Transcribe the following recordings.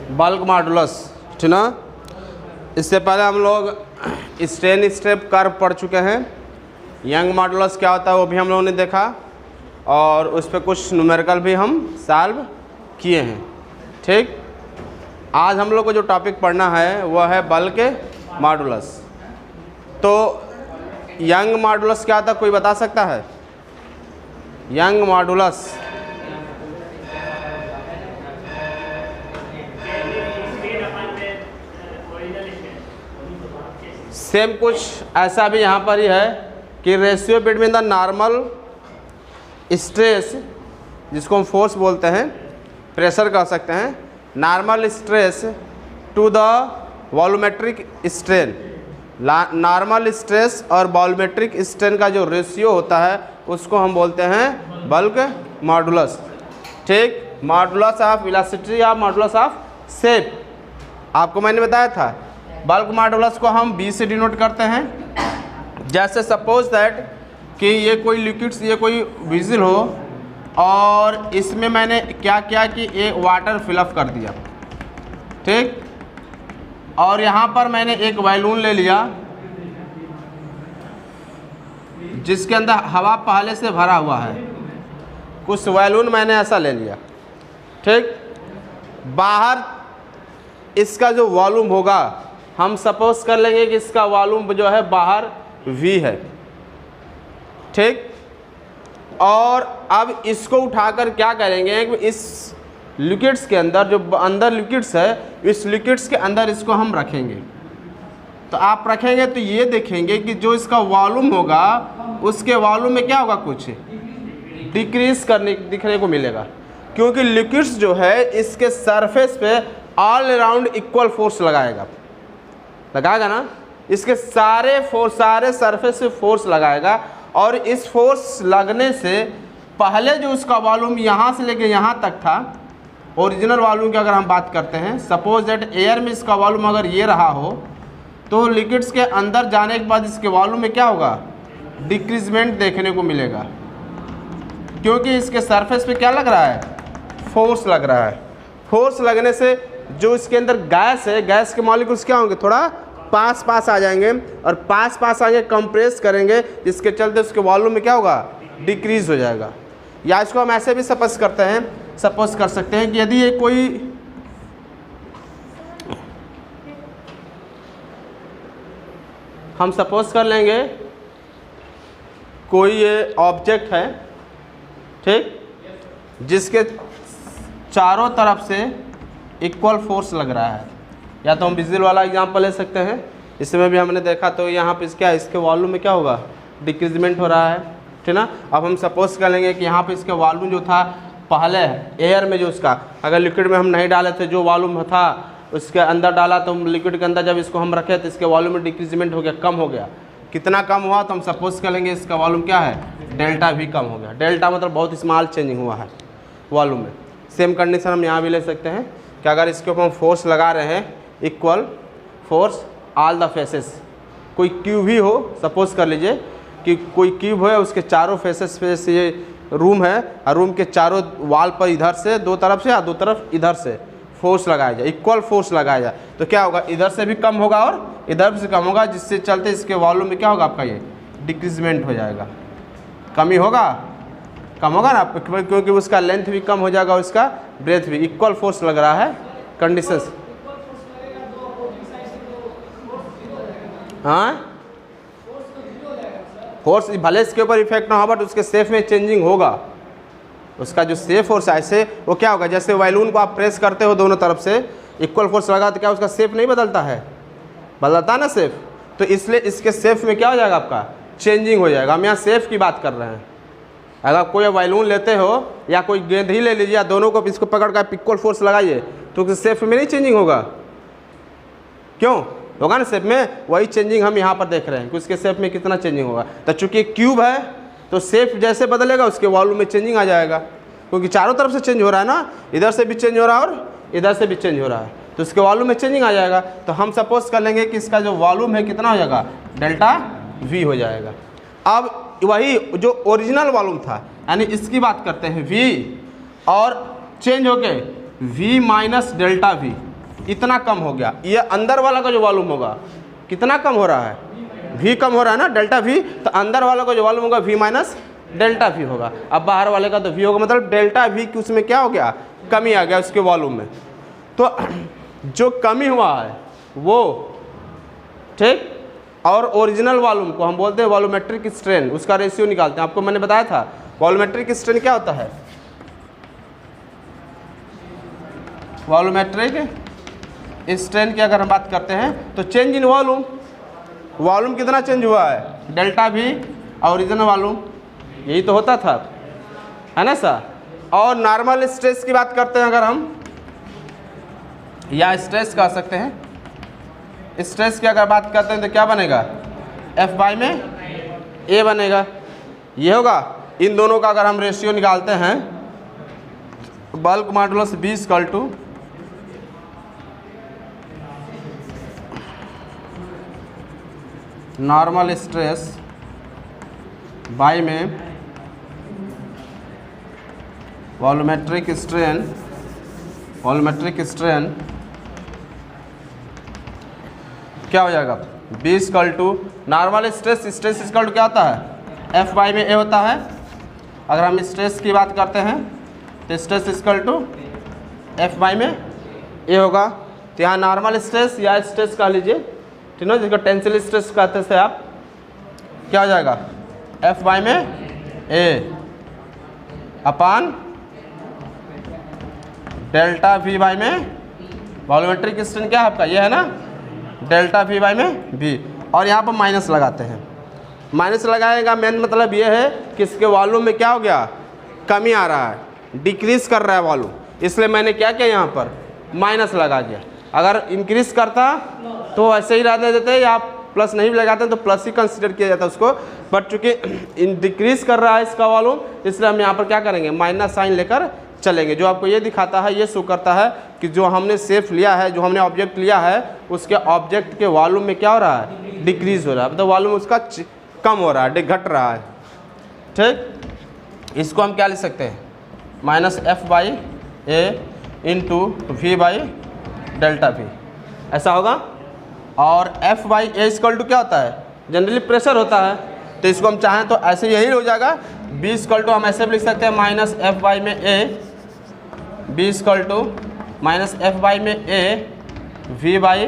Bulk modulus, ठीक ना। इससे पहले हम लोग स्ट्रेन स्टेप कर्व पढ़ चुके हैं। यंग मॉडुलस क्या होता है वो भी हम लोगों ने देखा और उस पर कुछ न्यूमेरिकल भी हम सॉल्व किए हैं। ठीक, आज हम लोग को जो टॉपिक पढ़ना है वह है बल्क मॉडुलस। तो यंग मॉडुलस क्या था, कोई बता सकता है? यंग मॉडुलस सेम कुछ ऐसा भी यहाँ पर ही है कि ratio between the normal stress, जिसको हम फोर्स बोलते हैं, प्रेशर कह सकते हैं, normal stress to the volumetric strain. Normal stress और वॉल्यूमेट्रिक स्ट्रेन का जो रेशियो होता है उसको हम बोलते हैं बल्क मॉडुलस। ठीक, मॉडुलस ऑफ वेलोसिटी या मॉडुलस ऑफ शेप आपको मैंने बताया था। बल्क मॉडुलस को हम B से डिनोट करते हैं। जैसे सपोज दैट कि ये कोई लिक्विड्स, ये कोई विजिल हो और इसमें मैंने क्या किया कि एक वाटर फिलअप कर दिया। ठीक, और यहाँ पर मैंने एक बैलून ले लिया जिसके अंदर हवा पहले से भरा हुआ है। कुछ बैलून मैंने ऐसा ले लिया। ठीक, बाहर इसका जो वॉल्यूम होगा, हम सपोज कर लेंगे कि इसका वॉल्यूम जो है बाहर V है। ठीक, और अब इसको उठाकर क्या करेंगे कि इस लिक्विड्स के अंदर, जो अंदर लिक्विड्स है, इस लिक्विड्स के अंदर इसको हम रखेंगे। तो आप रखेंगे तो ये देखेंगे कि जो इसका वॉल्यूम होगा उसके वॉल्यूम में क्या होगा, कुछ डिक्रीज करने दिखने को मिलेगा, क्योंकि लिक्विड्स जो है इसके सरफेस पे ऑल अराउंड इक्वल फोर्स लगाएगा ना। इसके सारे सरफेस पे फोर्स लगाएगा और इस फोर्स लगने से पहले जो उसका वॉल्यूम यहाँ से लेके यहाँ तक था, ओरिजिनल वॉल्यूम की अगर हम बात करते हैं, सपोज दैट एयर में इसका वॉल्यूम अगर ये रहा हो, तो लिक्विड्स के अंदर जाने के बाद इसके वॉल्यूम में क्या होगा, डिक्रीजमेंट देखने को मिलेगा, क्योंकि इसके सरफेस पे क्या लग रहा है, फोर्स लग रहा है। फोर्स लगने से जो इसके अंदर गैस है, गैस के मॉलिक्यूल्स क्या होंगे, थोड़ा पास आ जाएंगे और पास आगे कंप्रेस करेंगे, जिसके चलते उसके वॉल्यूम में क्या होगा, डिक्रीज हो जाएगा। या इसको हम ऐसे भी सपोज कर सकते हैं कि यदि ये कोई हम सपोज कर लेंगे कोई ये ऑब्जेक्ट है, ठीक, जिसके चारों तरफ से इक्वल फोर्स लग रहा है। या तो हम विजिल वाला एग्जांपल ले सकते हैं, इसमें भी हमने देखा तो यहाँ पे क्या है, इसके वॉल्यूम में क्या होगा, डिक्रीजमेंट हो रहा है, ठीक ना। अब हम सपोज कर लेंगे कि यहाँ पे इसका वॉल्यूम जो था पहले एयर में, जो उसका अगर लिक्विड में हम नहीं डाले थे, जो वॉल्यूम था उसके अंदर डाला, तो लिक्विड के अंदर जब इसको हम रखे तो इसके वॉल्यूम में डिक्रीजमेंट हो गया, कम हो गया। कितना कम हुआ, तो हम सपोज कर लेंगे इसका वॉल्यूम क्या है, डेल्टा भी कम हो गया। डेल्टा मतलब बहुत स्मॉल चेंजिंग हुआ है वॉल्यूम में। सेम कंडीशन हम यहाँ भी ले सकते हैं कि अगर इसके ऊपर हम फोर्स लगा रहे हैं, equal force all the faces, कोई क्यूब ही हो, सपोज कर लीजिए कि कोई क्यूब है, उसके चारों फेसेस पे से ये रूम है और रूम के चारों वाल पर इधर से दो तरफ से या दो तरफ इधर से फोर्स लगाया जाए, इक्वल फोर्स लगाया जाए, तो क्या होगा, इधर से भी कम होगा और इधर से कम होगा, जिससे चलते इसके वॉल्यूम में क्या होगा, आपका ये डिक्रीजमेंट हो जाएगा, कमी होगा, कम होगा ना, क्योंकि उसका लेंथ भी कम हो जाएगा और उसका ब्रेथ भी। इक्वल फोर्स लग रहा है कंडीशंस। हाँ, फोर्स भले इसके ऊपर इफेक्ट ना हो, बट उसके शेप में चेंजिंग होगा। उसका जो शेप फोर्स है, ऐसे वो क्या होगा, जैसे बैलून को आप प्रेस करते हो दोनों तरफ से, इक्वल फोर्स लगा तो क्या उसका शेप नहीं बदलता है, बदलता ना शेप, तो इसलिए इसके शेप में क्या हो जाएगा, आपका चेंजिंग हो जाएगा। हम यहाँ शेप की बात कर रहे हैं। अगर कोई बैलून लेते हो या कोई गेंद ही ले लीजिए, या दोनों को इसको पकड़ कर इक्वल फोर्स लगाइए, तो शेप में नहीं चेंजिंग होगा, क्यों होगा ना, शेप में वही चेंजिंग हम यहाँ पर देख रहे हैं कि उसके शेप में कितना चेंजिंग होगा। तो चूंकि क्यूब है तो शेप जैसे बदलेगा उसके वॉल्यूम में चेंजिंग आ जाएगा, क्योंकि चारों तरफ से चेंज हो रहा है ना, इधर से भी चेंज हो रहा है और इधर से भी चेंज हो रहा है, तो उसके वॉल्यूम में चेंजिंग आ जाएगा। तो हम सपोज कर लेंगे कि इसका जो वॉल्यूम है कितना हो जाएगा, डेल्टा V हो जाएगा। अब वही जो ओरिजिनल वॉल्यूम था, यानी इसकी बात करते हैं V, और चेंज होके V माइनस डेल्टा V, इतना कम हो गया। ये अंदर वाला का जो वॉल्यूम होगा कितना कम हो रहा है, v कम हो रहा है ना, डेल्टा v, तो अंदर वाला का जो वॉल्यूम होगा v माइनस डेल्टा v होगा। अब बाहर वाले का तो v होगा, मतलब डेल्टा v की उसमें क्या हो गया, कमी आ गया उसके वॉल्यूम में। तो जो कमी हुआ है वो, ठीक, और ओरिजिनल वॉल्यूम को हम बोलते हैं वॉल्यूमेट्रिक स्ट्रेन, उसका रेशियो निकालते हैं। आपको मैंने बताया था वॉल्यूमेट्रिक स्ट्रेन क्या होता है, वॉल्यूमेट्रिक स्ट्रेन की अगर हम बात करते हैं तो चेंज इन वॉल्यूम, वॉल्यूम कितना चेंज हुआ है, डेल्टा भी और ओरिजिनल वॉल्यूम, यही तो होता था, है ना सर। और नॉर्मल स्ट्रेस की बात करते हैं अगर हम, या स्ट्रेस कह सकते हैं, स्ट्रेस की अगर बात करते हैं तो क्या बनेगा, एफ बाई में ए बनेगा, ये होगा। इन दोनों का अगर हम रेशियो निकालते हैं, bulk modulus B equal to normal stress by में वॉल्यूमेट्रिक स्ट्रेन, वॉल्यूमेट्रिक स्ट्रेन क्या हो जाएगा, B equal to normal stress, stress equal to क्या होता है, एफ बाई में ए होता है। अगर हम स्ट्रेस की बात करते हैं तो stress equal to F by में ए होगा। तो यहाँ नॉर्मल स्ट्रेस या स्ट्रेस कह लीजिए, ठीक है, जिसको टेंसिल स्ट्रेस कहते थे आप, क्या हो जाएगा, एफ बाई में ए अपान डेल्टा वी बाई में वॉल्यूमेट्रिक स्ट्रेन क्या है आपका, ये है ना, डेल्टा वी बाई में बी। और यहाँ पर माइनस लगाते हैं, माइनस लगाएगा मेन मतलब ये है कि इसके वॉल्यूम में क्या हो गया, कमी आ रहा है, डिक्रीज कर रहा है वॉल्यूम, इसलिए मैंने क्या किया यहाँ पर माइनस लगा दिया। अगर इंक्रीज करता तो ऐसे ही रहने देते, या प्लस नहीं लगाते तो प्लस ही कंसिडर किया जाता उसको, बट चूंकि डिक्रीज कर रहा है इसका वॉल्यूम, इसलिए हम यहाँ पर क्या करेंगे, माइनस साइन लेकर चलेंगे। जो आपको ये दिखाता है, ये शो करता है कि जो हमने सेफ लिया है, जो हमने ऑब्जेक्ट लिया है, उसके ऑब्जेक्ट के वॉल्यूम में क्या हो रहा है, डिक्रीज हो रहा है, मतलब वॉल्यूम उसका कम हो रहा है, घट रहा है, ठीक। इसको हम क्या लिख सकते हैं, minus F by A into V by delta V, ऐसा होगा। और F by A equal to क्या होता है, जनरली प्रेशर होता है, तो इसको हम चाहें तो ऐसे यही हो जाएगा, बी इक्वल टू हम ऐसे भी लिख सकते हैं माइनस एफ बाई में A, B equal to minus F by में A V by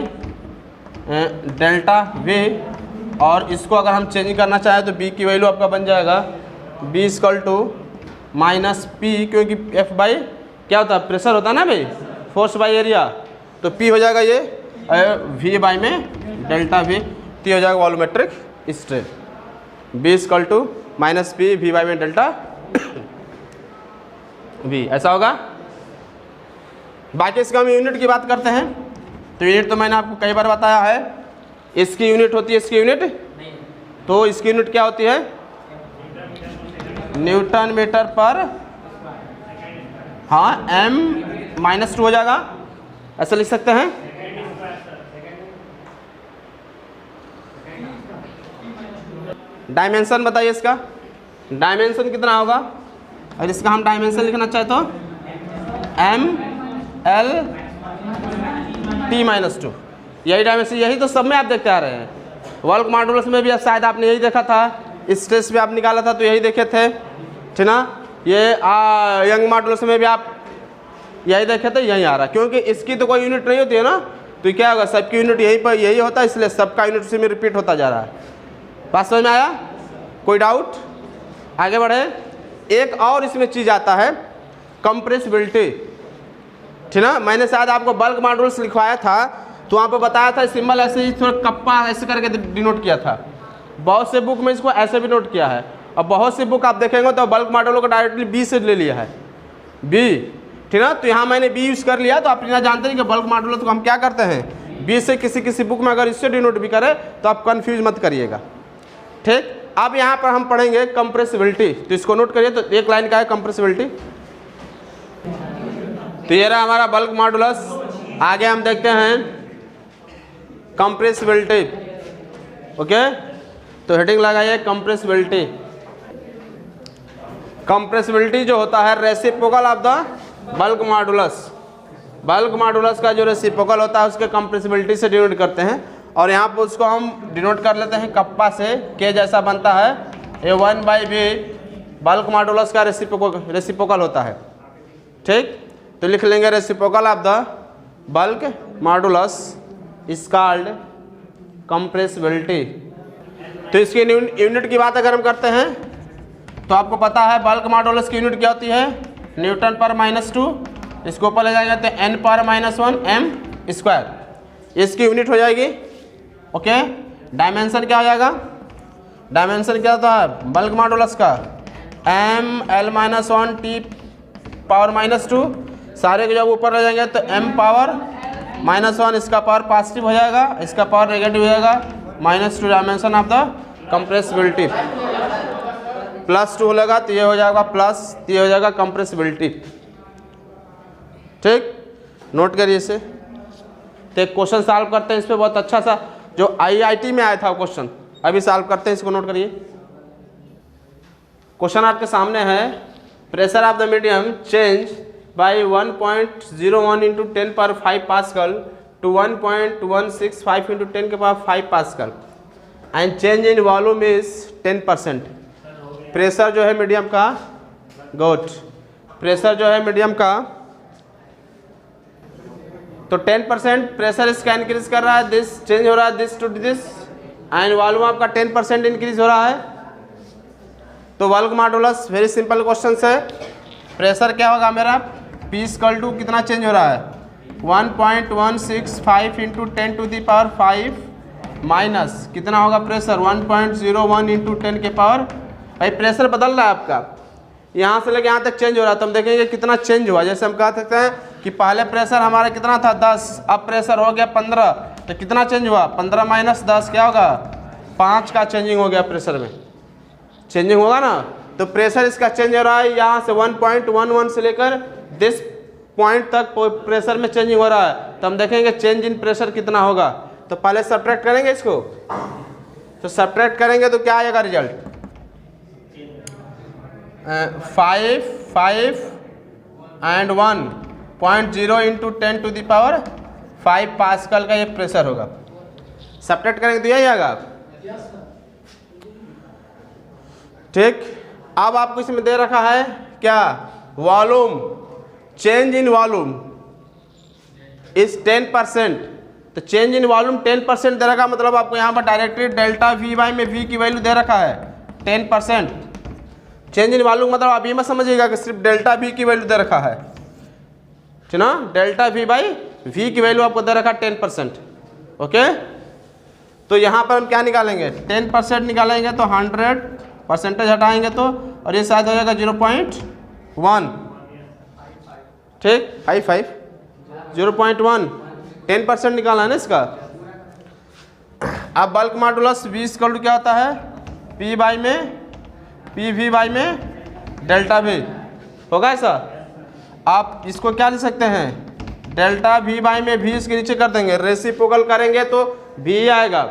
delta V. और इसको अगर हम चेंज करना चाहें तो बी की वैल्यू आपका बन जाएगा B equal to minus P, क्योंकि एफ बाई क्या होता है, प्रेशर होता है ना भाई, फोर्स बाई एरिया, तो पी हो जाएगा ये वी बाई में डेल्टा वी, टी हो जाएगा volumetric strain, B equal to minus P V by में डेल्टा वी, ऐसा होगा। बाकी इसका हम यूनिट की बात करते हैं, तो यूनिट तो मैंने आपको कई बार बताया है, इसकी यूनिट होती है, इसकी यूनिट, तो इसकी यूनिट क्या होती है, न्यूटन मीटर पर, हाँ, m -2 हो जाएगा, ऐसा लिख सकते हैं। डायमेंशन बताइए इसका, डायमेंशन कितना होगा, और इसका हम डायमेंशन लिखना चाहे तो m l t -2, यही डायमेंशन, यही तो सब में आप देखते आ रहे हैं। बल्क मॉडुलस में भी शायद आपने यही देखा था, स्ट्रेस भी आप निकाला था तो यही देखे थे, ठीक ना। ये यंग मॉडुलस में भी आप यही देखे थे, यही आ रहा, क्योंकि इसकी तो कोई यूनिट नहीं होती है ना, तो क्या होगा, सबकी यूनिट यही पर यही होता है, इसलिए सबका यूनिट उसी में रिपीट होता जा रहा है। बात समझ में आया, कोई डाउट, आगे बढ़े। एक और इसमें चीज़ आता है कंप्रेसिबिलिटी, ठीक ना। मैंने शायद आपको बल्क मॉडुलस लिखवाया था तो वहाँ पर बताया था, सिंबल ऐसे ही थोड़ा कप्पा ऐसे करके डिनोट किया था, बहुत से बुक में इसको ऐसे भी नोट किया है, और बहुत सी बुक आप देखेंगे तो बल्क मॉडुलस को डायरेक्टली बी से ले लिया है, बी, ठीक ना। तो यहाँ मैंने बी यूज़ कर लिया, तो आप यहाँ जानते हैं कि बल्क मॉडुलस को हम क्या करते हैं, बी से, किसी बुक में अगर इससे डिनोट भी करें तो आप कन्फ्यूज मत करिएगा, ठीक। अब यहाँ पर हम पढ़ेंगे कंप्रेसिबिलिटी, तो इसको नोट करिए। तो एक लाइन का है कंप्रेसिबिलिटी, तो ये रहा हमारा बल्क मॉडुलस। आगे हम देखते हैं कंप्रेसिबिलिटी, ओके, तो हेडिंग लगाइए कंप्रेसिबिलिटी। कंप्रेसिबिलिटी जो होता है reciprocal of the bulk modulus, bulk modulus का जो रेसिप्रोकल होता है उसके कंप्रेसिबिलिटी से डिनोट करते हैं, और यहाँ पर उसको हम डिनोट कर लेते हैं कप्पा से, के जैसा बनता है, A1/V बल्क मॉडुलस का रेसिप्रोकल होता है। ठीक, तो लिख लेंगे reciprocal of the bulk modulus is called compressibility. तो इसकी यूनिट की बात अगर हम करते हैं तो आपको पता है बल्क मॉडुलस की यूनिट क्या होती है, न्यूटन पर -2, इसको ऊपर ले जाएंगे तो n पर -1 m², इसकी यूनिट हो जाएगी। ओके, डायमेंशन क्या हो जाएगा, डायमेंशन क्या होता है बल्क मॉडुलस का, ml-1 t⁻², सारे को जब ऊपर ले जाएंगे तो m⁻⁻1, इसका पावर पॉजिटिव हो जाएगा, इसका पावर नेगेटिव हो जाएगा, -2 डायमेंशन ऑफ द कंप्रेसिबिलिटी, +2 हो जाएगा तो ये हो जाएगा प्लस, ये हो जाएगा कंप्रेसिबिलिटी। ठीक, नोट करिए इसे। तो एक क्वेश्चन सॉल्व करते हैं इस पर, बहुत अच्छा सा जो IIT में आया था क्वेश्चन, अभी सॉल्व करते हैं, इसको नोट करिए। क्वेश्चन आपके सामने है, pressure of the medium change by 1.01 × 10⁵ pascal to 1.165 × 10⁵ pascal and change in volume is 10%। Pressure जो है मीडियम का, गुड, प्रेशर जो है मीडियम का तो 10% प्रेशर इसका इंक्रीज कर रहा है, दिस चेंज हो रहा है, this to this, and volume आपका 10% इंक्रीज हो रहा है। तो bulk modulus very simple question है, प्रेशर क्या होगा मेरा, P = कितना चेंज हो रहा है, 1.165 × 10⁵ माइनस कितना होगा प्रेशर, 1.01 × 10⁻, भाई प्रेशर बदल रहा है आपका, यहाँ से लेके यहाँ तक चेंज हो रहा है। तो हम देखेंगे कितना चेंज हुआ। जैसे हम कह सकते हैं कि पहले प्रेशर हमारा कितना था 10, अब प्रेशर हो गया 15, तो कितना चेंज हुआ, 15 - 10 क्या होगा, 5 का चेंजिंग हो गया, प्रेशर में चेंजिंग होगा ना। तो प्रेशर इसका चेंज हो रहा है, यहाँ से 1.11 से लेकर दिस पॉइंट तक प्रेशर में चेंजिंग हो रहा है। तो हम देखेंगे चेंज इन प्रेशर कितना होगा। तो पहले सब्ट्रैक्ट करेंगे इसको, तो सब्ट्रैक्ट करेंगे तो क्या आएगा रिजल्ट, 5 and 1.0 × 10⁵ पास्कल का ये प्रेशर होगा। सब्ट्रैक्ट करेंगे तो यही आएगा। ठीक, अब आपको इसमें दे रखा है क्या, volume, change in volume is 10%। तो चेंज इन वॉल्यूम 10% दे रखा, मतलब आपको यहाँ पर डायरेक्टली डेल्टा V/, में V की वैल्यू दे रखा है 10%। चेंज इन वॉल्यूम मतलब आप ये मत समझिएगा कि सिर्फ डेल्टा V की वैल्यू दे रखा है, ठीक ना, डेल्टा V/V की वैल्यू आपको दे रखा 10%। ओके, तो यहाँ पर हम क्या निकालेंगे, 10% निकालेंगे तो 100% हटाएंगे तो, और ये शायद हो जाएगा 0.1, ठीक, 0.1, 10% निकालना है ना इसका। अब बल्क मॉडुलस V = क्या होता है, PV/, में डेल्टा V होगा ऐसा। आप इसको क्या लिख सकते हैं, डेल्टा V/, में V इसके नीचे कर देंगे, रेसिप्रोकल करेंगे तो V आएगा,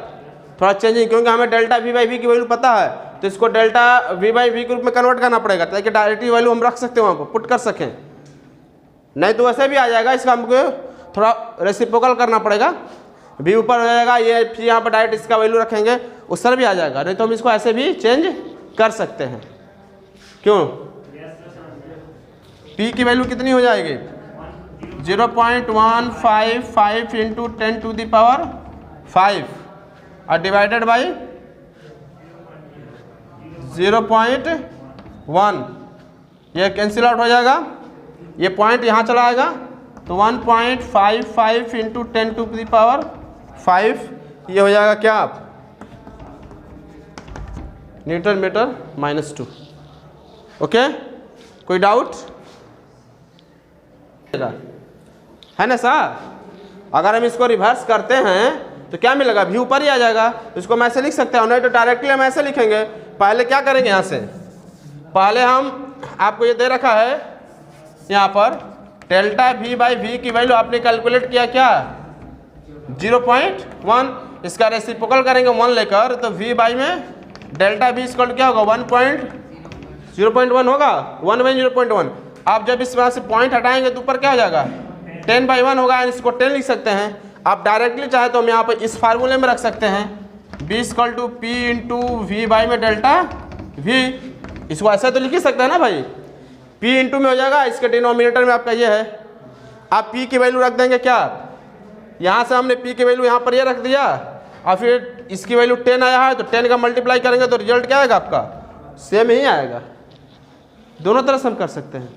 थोड़ा चेंजिंग, क्योंकि हमें डेल्टा V/V की वैल्यू पता है, तो इसको डेल्टा V/V के रूप में कन्वर्ट करना पड़ेगा ताकि डायरेक्टली वैल्यू हम रख सकते हैं वहाँ पर, पुट कर सकें, नहीं तो वैसे भी आ जाएगा। इसका हमको थोड़ा रेसिप्रोकल करना पड़ेगा, V ऊपर हो जाएगा, ये फिर यहाँ पर डायरेक्ट इसका वैल्यू रखेंगे, उस तरह भी आ जाएगा, नहीं तो हम इसको ऐसे भी चेंज कर सकते हैं। क्यों, P की वैल्यू कितनी हो जाएगी, 0.155 × 10⁵ और डिवाइडेड बाई 0.1, ये कैंसिल आउट हो जाएगा, ये पॉइंट यहाँ चला आएगा, तो 1.55 × 10⁵, ये हो जाएगा क्या, Nm/-2। ओके, कोई डाउट है ना सर। अगर हम इसको रिवर्स करते हैं तो क्या मिलेगा, V ऊपर ही आ जाएगा। इसको मैं ऐसे लिख सकते हैं, नहीं तो डायरेक्टली हम ऐसे लिखेंगे। पहले क्या करेंगे, यहाँ से पहले हम, आपको ये दे रखा है यहाँ पर डेल्टा V/V की वैल्यू आपने कैलकुलेट किया क्या, 0.1, इसका रेसिप्रोकल करेंगे 1 लेकर, तो V/, में डेल्टा V = क्या होगा, 1.0.1 होगा, 1/0.1। आप जब इस वहाँ से पॉइंट हटाएंगे तो ऊपर क्या हो जाएगा, 10/1 होगा, इसको 10 लिख सकते हैं। आप डायरेक्टली चाहे तो हम यहाँ पर इस फार्मूले में रख सकते हैं, B = P × V/, में डेल्टा V, इसको ऐसा तो लिख ही सकते हैं ना भाई, P × में हो जाएगा, इसके डिनोमिनेटर में आपका ये है। आप P की वैल्यू रख देंगे क्या, यहाँ से हमने P की वैल्यू यहाँ पर ये रख दिया, और फिर इसकी वैल्यू 10 आया है तो 10 का मल्टीप्लाई करेंगे तो रिजल्ट क्या आएगा आपका, सेम ही आएगा। दोनों तरह से हम कर सकते हैं।